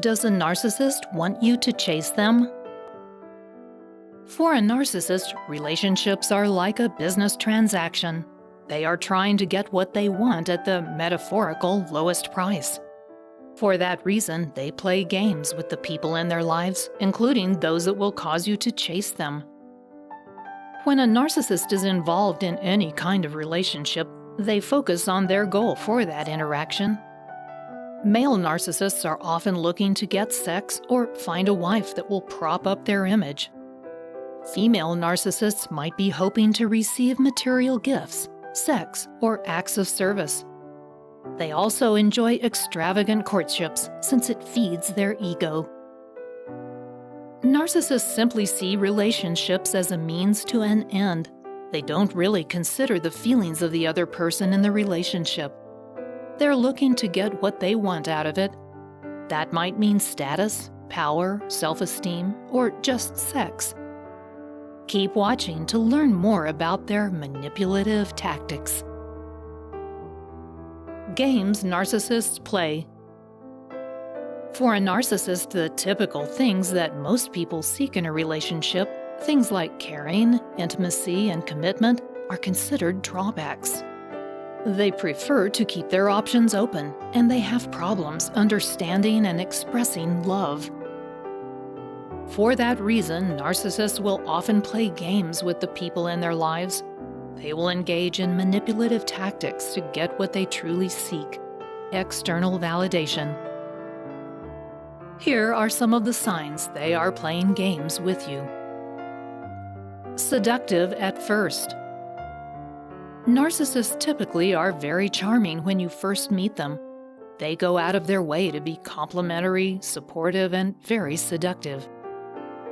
Does a narcissist want you to chase them? For a narcissist, relationships are like a business transaction. They are trying to get what they want at the metaphorical lowest price. For that reason, they play games with the people in their lives, including those that will cause you to chase them. When a narcissist is involved in any kind of relationship, they focus on their goal for that interaction. Male narcissists are often looking to get sex or find a wife that will prop up their image. Female narcissists might be hoping to receive material gifts, sex, or acts of service. They also enjoy extravagant courtships since it feeds their ego. Narcissists simply see relationships as a means to an end. They don't really consider the feelings of the other person in the relationship. They're looking to get what they want out of it. That might mean status, power, self-esteem, or just sex. Keep watching to learn more about their manipulative tactics. Games narcissists play. For a narcissist, the typical things that most people seek in a relationship, things like caring, intimacy, and commitment, are considered drawbacks. They prefer to keep their options open, and they have problems understanding and expressing love. For that reason, narcissists will often play games with the people in their lives. They will engage in manipulative tactics to get what they truly seek: external validation. Here are some of the signs they are playing games with you. Seductive at first. Narcissists typically are very charming when you first meet them. They go out of their way to be complimentary, supportive, and very seductive.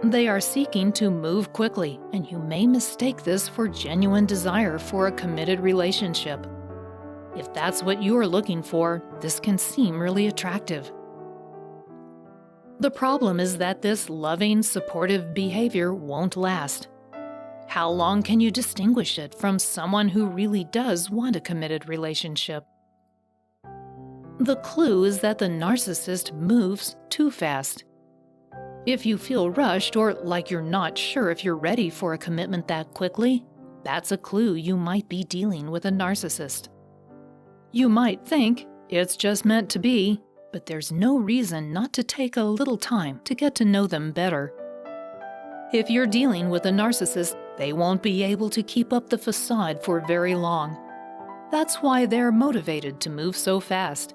They are seeking to move quickly, and you may mistake this for genuine desire for a committed relationship. If that's what you are looking for, this can seem really attractive. The problem is that this loving, supportive behavior won't last. How long can you distinguish it from someone who really does want a committed relationship? The clue is that the narcissist moves too fast. If you feel rushed or like you're not sure if you're ready for a commitment that quickly, that's a clue you might be dealing with a narcissist. You might think it's just meant to be, but there's no reason not to take a little time to get to know them better. If you're dealing with a narcissist, they won't be able to keep up the facade for very long. That's why they're motivated to move so fast.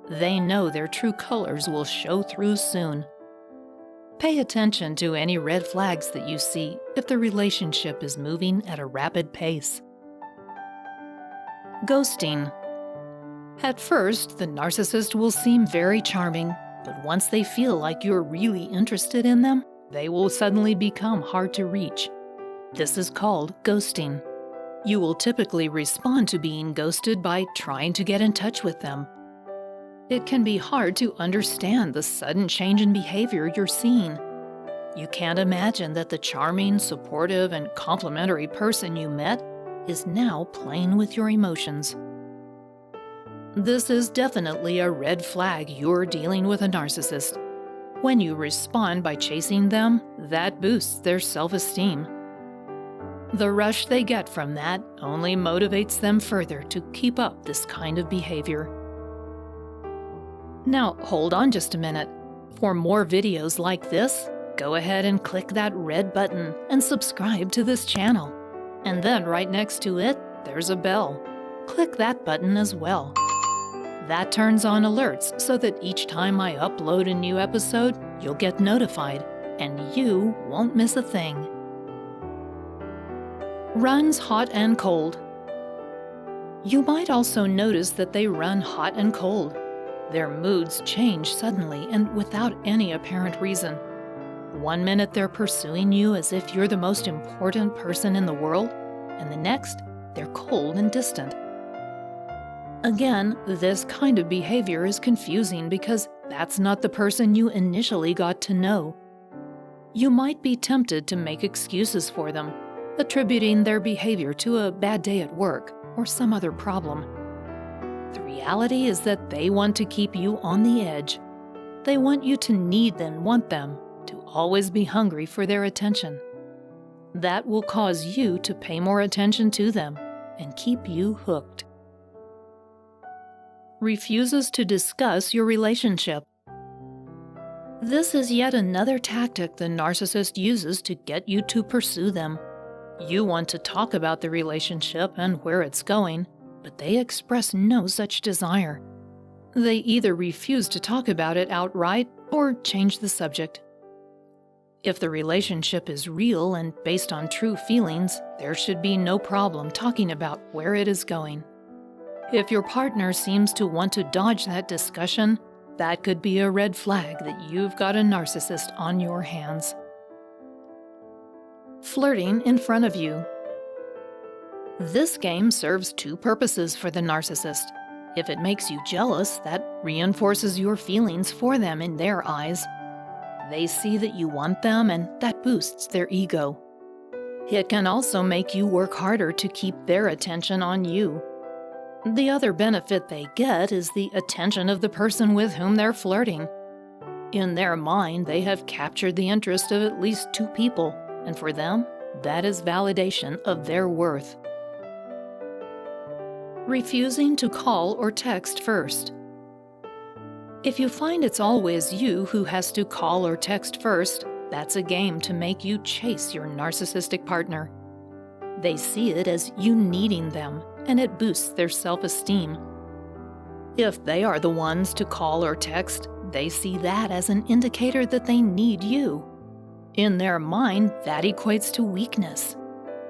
They know their true colors will show through soon. Pay attention to any red flags that you see if the relationship is moving at a rapid pace. Ghosting. At first, the narcissist will seem very charming, but once they feel like you're really interested in them, they will suddenly become hard to reach. This is called ghosting. You will typically respond to being ghosted by trying to get in touch with them. It can be hard to understand the sudden change in behavior you're seeing. You can't imagine that the charming, supportive, and complimentary person you met is now playing with your emotions. This is definitely a red flag you're dealing with a narcissist. When you respond by chasing them, that boosts their self-esteem. The rush they get from that only motivates them further to keep up this kind of behavior. Now, hold on just a minute. For more videos like this, go ahead and click that red button and subscribe to this channel. And then right next to it, there's a bell. Click that button as well. That turns on alerts so that each time I upload a new episode, you'll get notified, and you won't miss a thing. Runs hot and cold. You might also notice that they run hot and cold. Their moods change suddenly and without any apparent reason. One minute they're pursuing you as if you're the most important person in the world, and the next, they're cold and distant. Again, this kind of behavior is confusing because that's not the person you initially got to know. You might be tempted to make excuses for them, attributing their behavior to a bad day at work or some other problem. The reality is that they want to keep you on the edge. They want you to need and want them, to always be hungry for their attention. That will cause you to pay more attention to them and keep you hooked. Refuses to discuss your relationship. This is yet another tactic the narcissist uses to get you to pursue them. You want to talk about the relationship and where it's going, but they express no such desire. They either refuse to talk about it outright or change the subject. If the relationship is real and based on true feelings, there should be no problem talking about where it is going. If your partner seems to want to dodge that discussion, that could be a red flag that you've got a narcissist on your hands. Flirting in front of you. This game serves two purposes for the narcissist. If it makes you jealous, that reinforces your feelings for them in their eyes. They see that you want them, and that boosts their ego. It can also make you work harder to keep their attention on you. The other benefit they get is the attention of the person with whom they're flirting. In their mind, they have captured the interest of at least two people, and for them, that is validation of their worth. Refusing to call or text first. If you find it's always you who has to call or text first, that's a game to make you chase your narcissistic partner. They see it as you needing them, and it boosts their self-esteem. If they are the ones to call or text, they see that as an indicator that they need you. In their mind, that equates to weakness.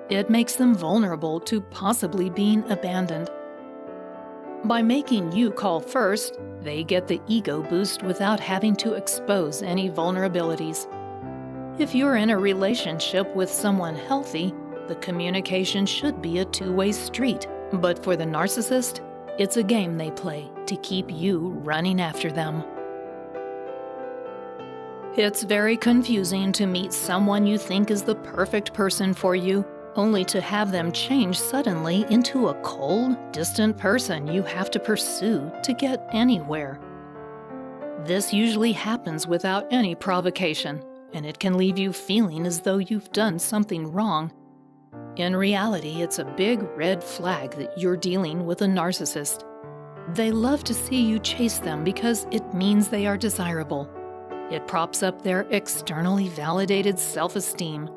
It makes them vulnerable to possibly being abandoned. By making you call first, they get the ego boost without having to expose any vulnerabilities. If you're in a relationship with someone healthy, the communication should be a two-way street. But for the narcissist, it's a game they play to keep you running after them. It's very confusing to meet someone you think is the perfect person for you, only to have them change suddenly into a cold, distant person you have to pursue to get anywhere. This usually happens without any provocation, and it can leave you feeling as though you've done something wrong. In reality, it's a big red flag that you're dealing with a narcissist. They love to see you chase them because it means they are desirable. It props up their externally validated self-esteem.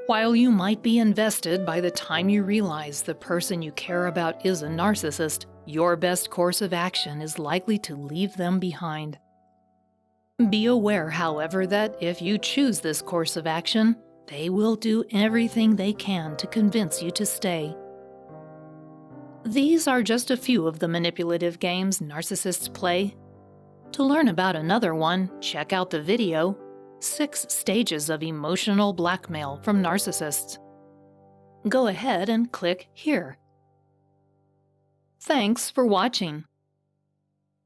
While you might be invested by the time you realize the person you care about is a narcissist, your best course of action is likely to leave them behind. Be aware, however, that if you choose this course of action, they will do everything they can to convince you to stay. These are just a few of the manipulative games narcissists play. To learn about another one, check out the video, 6 Stages of Emotional Blackmail from Narcissists. Go ahead and click here. Thanks for watching.